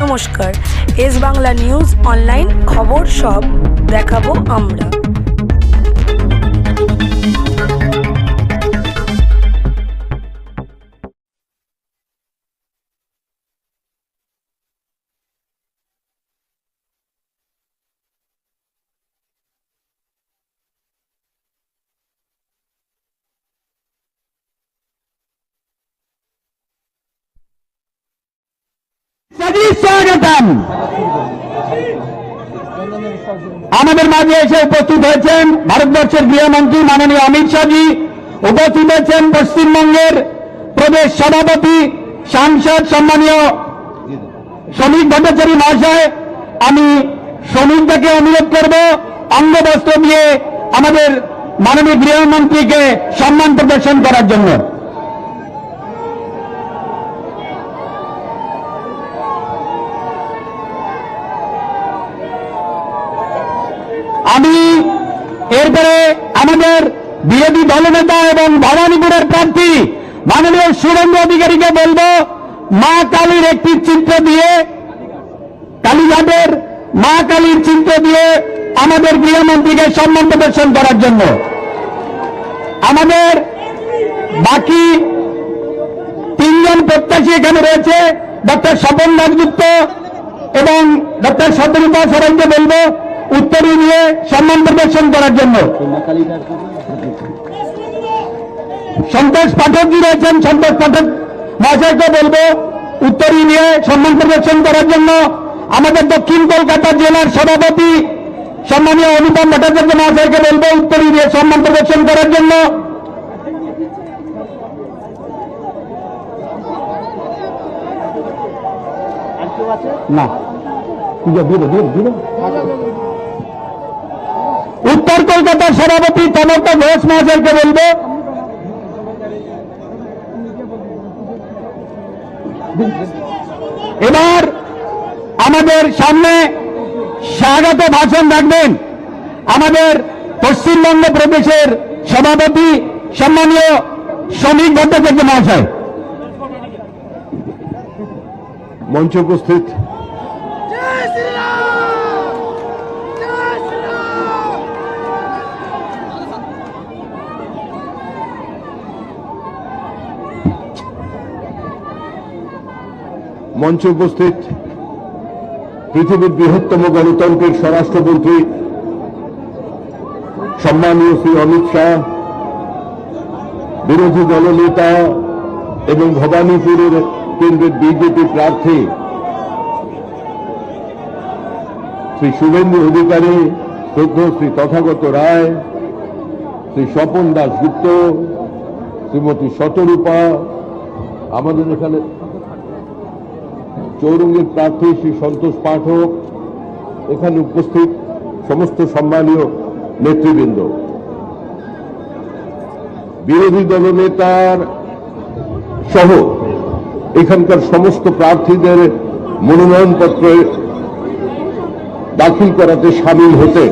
নমস্কার, S Bangla news online খবর সব দেখাবো আমরা। স্বাগতম। আমাদের মাঝে এসে উপস্থিত হয়েছেন ভারতবর্ষের গৃহমন্ত্রী মাননীয় অমিত শাহজি, উপস্থিত হয়েছেন পশ্চিমবঙ্গের প্রদেশ সভাপতি সাংসদ সম্মানীয় শ্রমিক ভট্টাচার্য মহাশয়। আমি শ্রমিকদেরকে অনুরোধ করব অঙ্গবস্ত্র দিয়ে আমাদের মাননীয় গৃহমন্ত্রীকে সম্মান প্রদর্শন করার জন্য। আমি এরপরে আমাদের বিরোধী দলনেতা এবং ভবানীপুরের প্রার্থী মাননীয় সুরেন্দ্র অধিকারীকে বলবো মা কালীর একটি চিত্র দিয়ে, কালীঘাটের মা কালীর চিত্র দিয়ে আমাদের গৃহমন্ত্রীকে সম্মান প্রদর্শন করার জন্য। আমাদের বাকি তিনজন প্রত্যাশী এখানে রয়েছে, ডক্টর স্বপন দাশগুপ্ত এবং ডক্টর শতরূপা সরাইকে বলবো উত্তরী নিয়ে সম্মান প্রদর্শন করার জন্য। সন্তোষ পাঠকজি রয়েছেন, সন্তোষ পাঠক মহাশয়কে বলবো উত্তরী নিয়ে সম্মান প্রদর্শন করার জন্য। আমাদের দক্ষিণ কলকাতা জেলার সভাপতি সম্মানীয় অনুপম ভট্টাচার্য মহাশয়কে বলবো উত্তরী নিয়ে সম্মান প্রদর্শন করার জন্য। না উত্তর কলকাতার সভাপতি তমতা ঘোষ মহাশয়কে বলবো। এবার আমাদের সামনে স্বাগত ভাষণ রাখবেন আমাদের পশ্চিমবঙ্গ প্রদেশের সভাপতি সম্মানীয় শ্রমিক ভট্টাচার্য মহাশয়। মঞ্চে উপস্থিত পৃথিবীর বৃহত্তম গণতন্ত্রের স্বরাষ্ট্রমন্ত্রী সম্মানীয় শ্রী অমিত শাহ, বিরোধী দলনেতা এবং ভবানীপুরের কেন্দ্রের বিজেপি প্রার্থী শ্রী শুভেন্দু অধিকারী, শ্রদ্ধেয় শ্রী তথাগত রায়, শ্রী স্বপন দাশগুপ্ত, শ্রীমতী শতরূপা, আমাদের এখানে চৌরঙ্গের প্রার্থী শ্রী সন্তোষ পাঠক, এখানে উপস্থিত সমস্ত সম্মানীয় নেতৃবৃন্দ, বিরোধী দলনেতার সহ এখানকার সমস্ত প্রার্থীদের মনোনয়নপত্র দাখিল করাতে সামিল হতে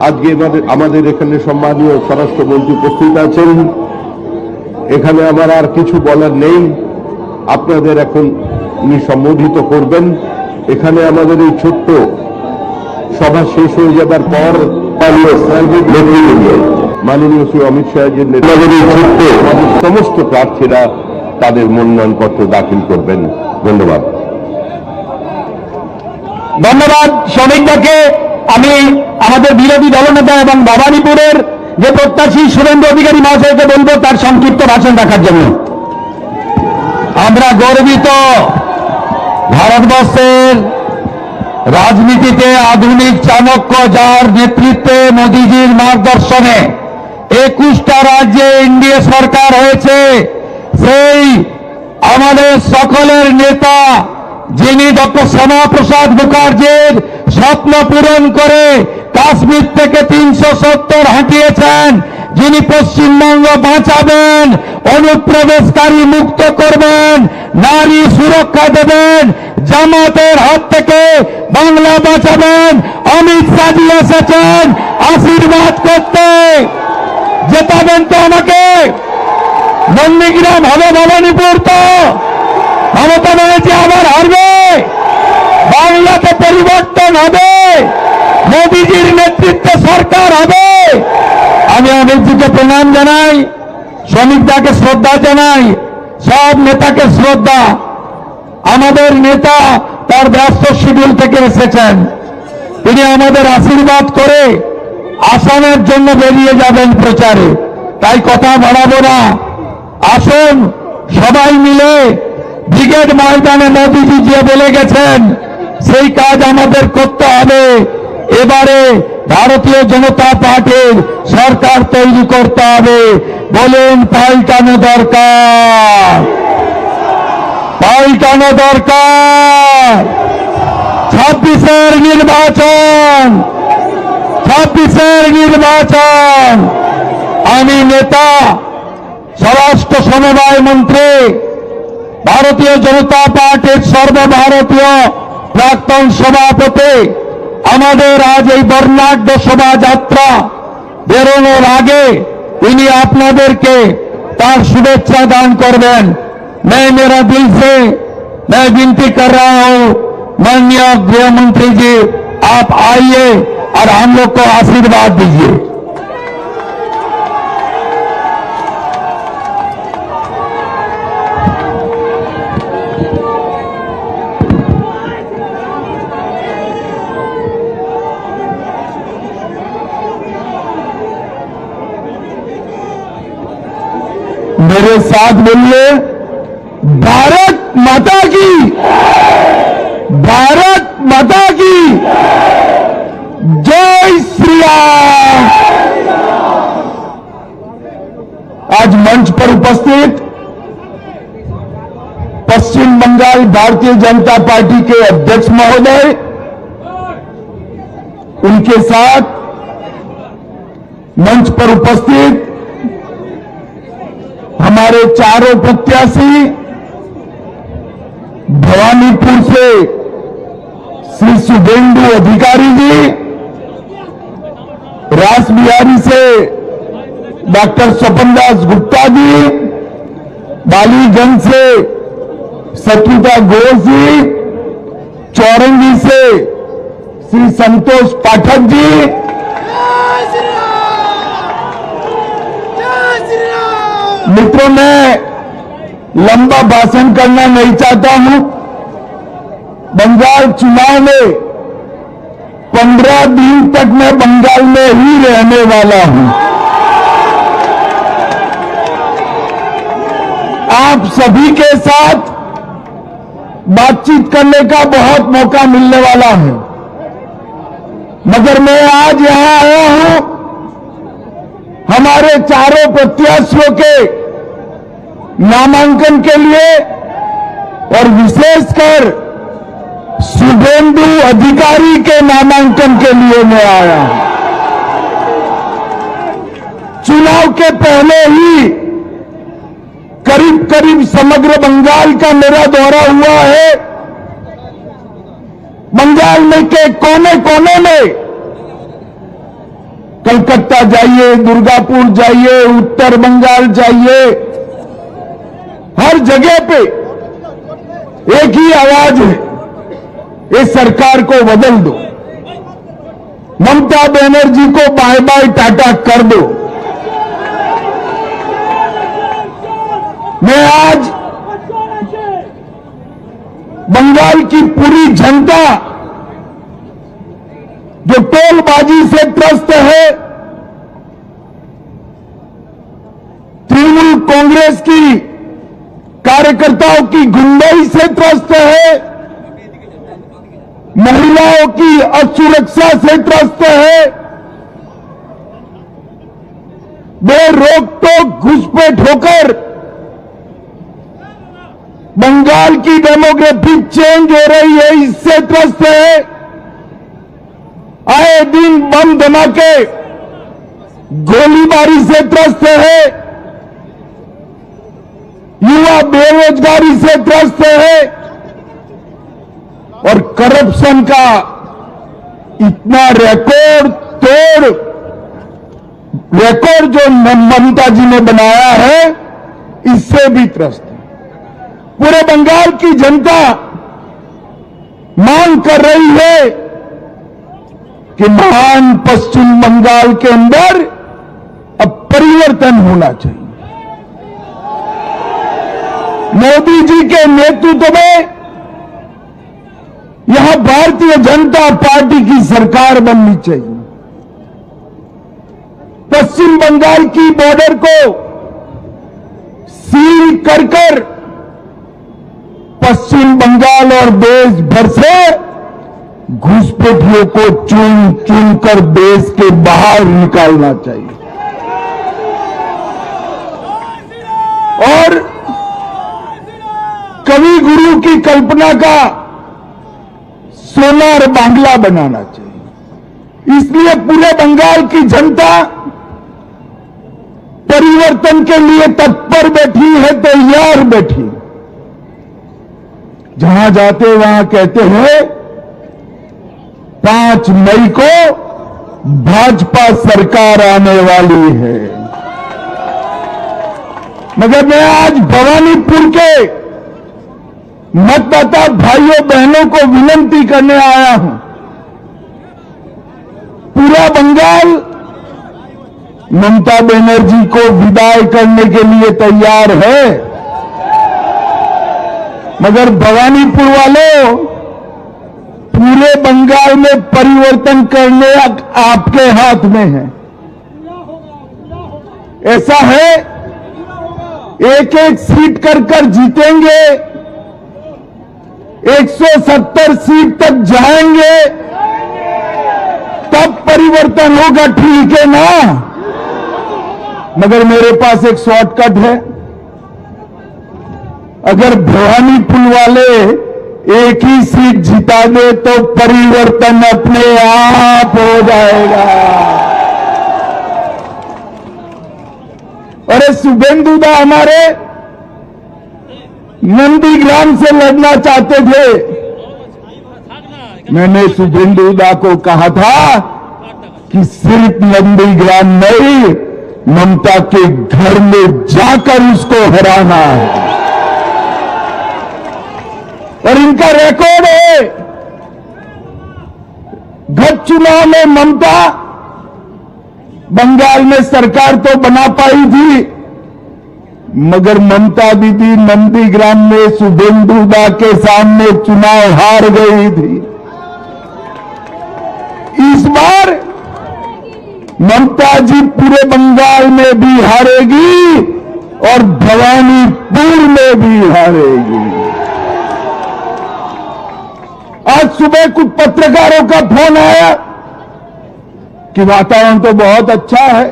আজকে আমাদের এখানে সম্মানীয় স্বরাষ্ট্রমন্ত্রী উপস্থিত আছেন। এখানে আমার আর কিছু বলার নেই, আপনাদের এখন উনি সম্বোধিত করবেন। এখানে আমাদের এই ছোট্ট সভা শেষ হয়ে যাবার পর মাননীয় শ্রী অমিত শাহের নেতৃত্বে সমস্ত প্রার্থীরা তাদের মনোনয়নপত্র দাখিল করবেন। ধন্যবাদ। ধন্যবাদ শ্রমিকদাকে। আমি আমাদের বিরোধী দলনেতা এবং ভবানীপুরের যে প্রত্যাশী সুরেন্দ্র অধিকারী মহাশয়কে বলবো তার সংক্ষিপ্ত ভাষণ রাখার জন্য। আমরা গর্বিত ভারতবর্ষের রাজনীতিতে আধুনিক চাণক্য যার নেতৃত্বে মোদীজির মার্গদর্শনে 21টা রাজ্যে এনডিএ সরকার হয়েছে, সেই আমাদের সকলের নেতা যিনি ডক্টর শ্যামাপ্রসাদ মুখার্জির স্বপ্ন পূরণ করে কাশ্মীর থেকে 370 হাঁটিয়েছেন, যিনি পশ্চিমবঙ্গ বাঁচাবেন, অনুপ্রবেশকারী মুক্ত করবেন, নারী সুরক্ষা দেবেন, জামাতের হাত থেকে বাংলা বাঁচাবেন, অমিত শাহজি এসেছেন আশীর্বাদ করতে। জেতাবেন তো আমাকে? নন্দীগ্রাম হবে ভবানীপুর তো? মমতা ব্যানার্জি আবার হারবে? পরিবর্তন হবে, মোদিজির নেতৃত্বে সরকার হবে। আমি অমিতজিকে প্রণাম জানাই, শ্রমিকদাকে শ্রদ্ধা জানাই, সব নেতাকে শ্রদ্ধা। আমাদের নেতা তার ব্যস্ত শিডিউল থেকে এসেছেন, তিনি আমাদের আশীর্বাদ করে আসামের জন্য বেরিয়ে যাবেন প্রচারে, তাই কথা বাড়াবো না। আসুন সবাই মিলে ব্রিগেড ময়দানে মোদিজি যে বলে গেছেন সেই কাজ আমাদের করতে হবে। এবারে ভারতীয় জনতা পার্টির সরকার তৈরি করতে হবে। বলুন পাল্টানো দরকার, পাল্টানো দরকার। 26-এর নির্বাচন, 26-এর নির্বাচন। আমি নেতা, স্বরাষ্ট্র সমবায় মন্ত্রী, ভারতীয় জনতা পার্টির সর্বভারতীয় প্রাক্তন সভাপতি, আমাদের আজ এই বর্ণাঢ্য শোভাযাত্রা বেরোনোর আগে তিনি আপনাদেরকে তার শুভেচ্ছা দান করবেন। मैं मेरा दिल से मैं विनती कर रहा हूं, माननीय गृह मंत्री जी आप आइए और हम लोग को आशीर्वाद दीजिए। मेरे साथ बोलिए, भारत माता की, भारत माता की जय श्री राम। आज मंच पर उपस्थित पश्चिम बंगाल भारतीय जनता पार्टी के अध्यक्ष महोदय, उनके साथ मंच पर उपस्थित हमारे चारों प्रत्याशी, भवानीपुर से श्री शुभेंदु अधिकारी जी, रासबिहारी से डॉक्टर स्वपन दास गुप्ता जी, बालीगंज से सत्विता घोष जी, चौरंगी से श्री संतोष पाठक जी, मित्रों मैं लंबा भाषण करना नहीं चाहता हूं। बंगाल चुनाव में 15 दिन तक मैं बंगाल में ही रहने वाला हूं। आप सभी के साथ बातचीत करने का बहुत मौका मिलने वाला है, मगर मैं आज यहां आया हूं हमारे चारों प्रत्याशियों के नामांकन के लिए और विशेषकर शुभेंदु अधिकारी के नामांकन के लिए मैं आया हूं। चुनाव के पहले ही करीब करीब समग्र बंगाल का मेरा दौरा हुआ है। बंगाल में के कोने कोने में, कलकत्ता जाइए, दुर्गापुर जाइए, उत्तर बंगाल जाइए, हर जगह पे एक ही आवाज है, इस सरकार को बदल दो, ममता बनर्जी को बाय बाय टाटा कर दो। मैं आज बंगाल की पूरी जनता जो टोलबाजी से त्रस्त है, तृणमूल कांग्रेस की कार्यकर्ताओं की गुंडाई से त्रस्त है, महिलाओं की असुरक्षा से त्रस्त है, बेरोक टोक घुसपैठ होकर बंगाल की डेमोग्राफिक चेंज हो रही है, इससे त्रस्त है। आए दिन बम धमाके, गोलीबारी से त्रस्त है, युवा बेरोजगारी से त्रस्त है और करप्शन का इतना रिकॉर्ड तोड़ रिकॉर्ड जो ममता जी ने बनाया है, इससे भी त्रस्त है। पूरे बंगाल की जनता मांग कर रही है कि महान पश्चिम बंगाल के अंदर अब परिवर्तन होना चाहिए। मोदी जी के नेतृत्व में यहां भारतीय जनता पार्टी की सरकार बननी चाहिए। पश्चिम बंगाल की बॉर्डर को सील कर पश्चिम बंगाल और देश भर से घुसपैठियों को चुन चुन कर देश के बाहर निकालना चाहिए और कवि गुरु की कल्पना का सोनार बांग्ला बनाना चाहिए। इसलिए पूरे बंगाल की जनता परिवर्तन के लिए तत्पर बैठी है, तैयार बैठी। जहां जाते वहां कहते हैं 5 मई को भाजपा सरकार आने वाली है। मगर मैं आज भवानीपुर के मतदाता भाइयों बहनों को विनती करने आया हूं। पूरा बंगाल ममता बनर्जी को विदाई करने के लिए तैयार है, मगर भवानीपुर वालों, पूरे बंगाल में परिवर्तन करने आपके हाथ में है। ऐसा है, एक एक सीट कर जीतेंगे, 170 सीट तक जाएंगे, तब परिवर्तन होगा, ठीक है ना? मगर मेरे पास एक शॉर्टकट है। अगर भवानीपुर वाले एक ही सीट जिता दे तो परिवर्तन अपने आप हो जाएगा। अरे शुभेंदु दा हमारे नंदीग्राम से लड़ना चाहते थे। मैंने शुभेंदु दा को कहा था कि सिर्फ नंदीग्राम नहीं, ममता के घर में जाकर उसको हराना है। और इनका रिकॉर्ड है, गत चुनाव में ममता बंगाल में सरकार तो बना पाई थी, मगर ममता दीदी नंदीग्राम में शुभेंदु दा के सामने चुनाव हार गई थी। इस बार ममता जी पूरे बंगाल में भी हारेगी और भवानीपुर में भी हारेगी। आज सुबह कुछ पत्रकारों का फोन आया कि वातावरण तो बहुत अच्छा है,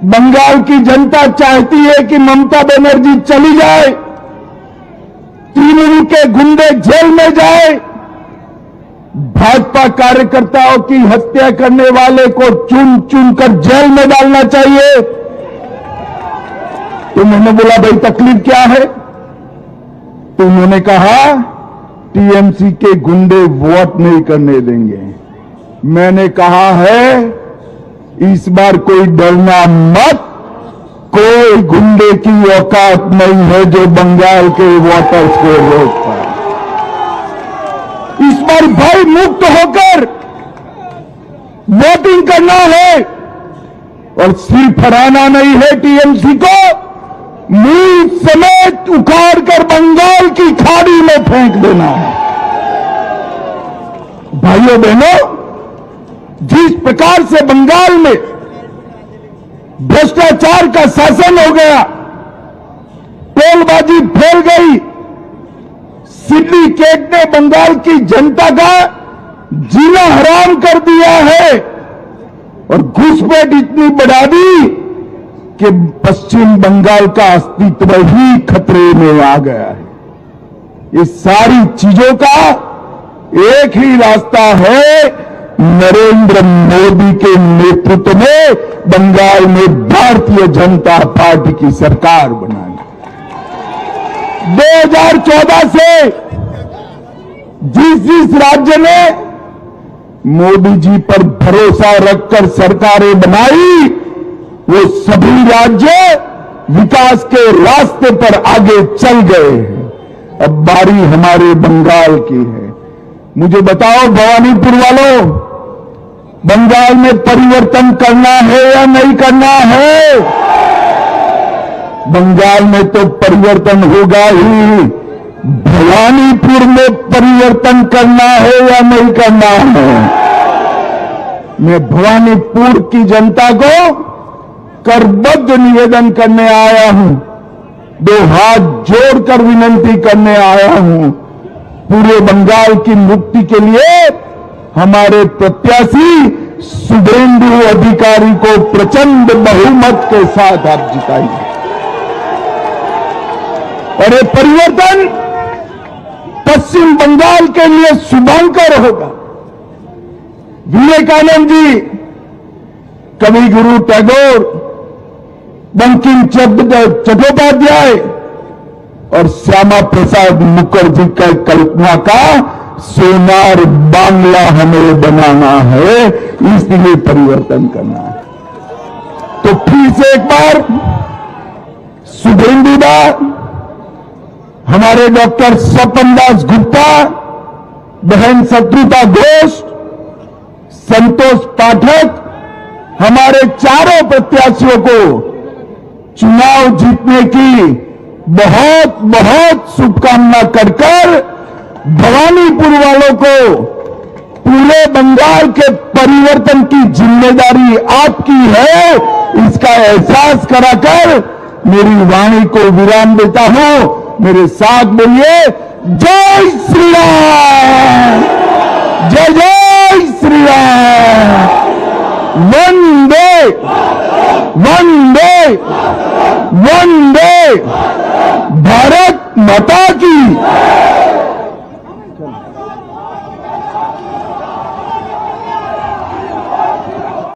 बंगाल की जनता चाहती है कि ममता बनर्जी चली जाए, तृणमूल के गुंडे जेल में जाए, भाजपा कार्यकर्ताओं की हत्या करने वाले को चुन चुन कर जेल में डालना चाहिए। तो मैंने बोला भाई तकलीफ क्या है? तो उन्होंने कहा टीएमसी के गुंडे वोट नहीं करने देंगे। मैंने कहा है इस बार कोई डरना मत, कोई गुंडे की औकात नहीं है जो बंगाल के वोटर्स को रोक पाए। इस बार भय मुक्त होकर वोटिंग करना है और सिर्फ हराना नहीं है, टीएमसी को मूल समेत उखाड़ कर बंगाल की खाड़ी में फेंक देना है। भाइयों बहनों, जिस प्रकार से बंगाल में भ्रष्टाचार का शासन हो गया, टोलबाजी फैल गई, सिंडिकेट ने बंगाल की जनता का जीना हराम कर दिया है और घुसपैठ इतनी बढ़ा दी कि पश्चिम बंगाल का अस्तित्व ही खतरे में आ गया है। ये सारी चीजों का एक ही रास्ता है, नरेंद्र मोदी के नेतृत्व में बंगाल में भारतीय जनता पार्टी की सरकार बनाना। 2014 से जिस राज्य ने मोदी जी पर भरोसा रखकर सरकारें बनाई, वो सभी राज्य विकास के रास्ते पर आगे चल गए हैं। अब बारी हमारे बंगाल की है। मुझे बताओ भवानीपुर वालों, बंगाल में परिवर्तन करना है या नहीं करना है? बंगाल में तो परिवर्तन होगा ही, भवानीपुर में परिवर्तन करना है या नहीं करना है? मैं भवानीपुर की जनता को करबद्ध निवेदन करने आया हूं, दो हाथ जोड़कर विनती करने आया हूं, पूरे बंगाल की मुक्ति के लिए हमारे प्रत्याशी शुभेंदु अधिकारी को प्रचंड बहुमत के साथ आप जिताइए। और ये परिवर्तन पश्चिम बंगाल के लिए शुभंकर होगा। विवेकानंद जी, कवि गुरु टैगोर, बंकिम चंद्र चट्टोपाध्याय और श्यामा प्रसाद मुखर्जी का कल्पना का सोनार बांग्ला हमें बनाना है, इसलिए परिवर्तन करना है। तो फिर से एक बार शुभेंदु दा, हमारे डॉक्टर स्वपन दास गुप्ता, बहन शत्रुता घोष, संतोष पाठक, हमारे चारों प्रत्याशियों को चुनाव जीतने की बहुत बहुत शुभकामना कर भवानीपुर वालों को पूरे बंगाल के परिवर्तन की जिम्मेदारी आपकी है, इसका एहसास कराकर मेरी वाणी को विराम देता हूं। मेरे साथ बोलिए, जय श्री राम, जय जय श्री राम, वंदे वंदे वंदे, भारत माता की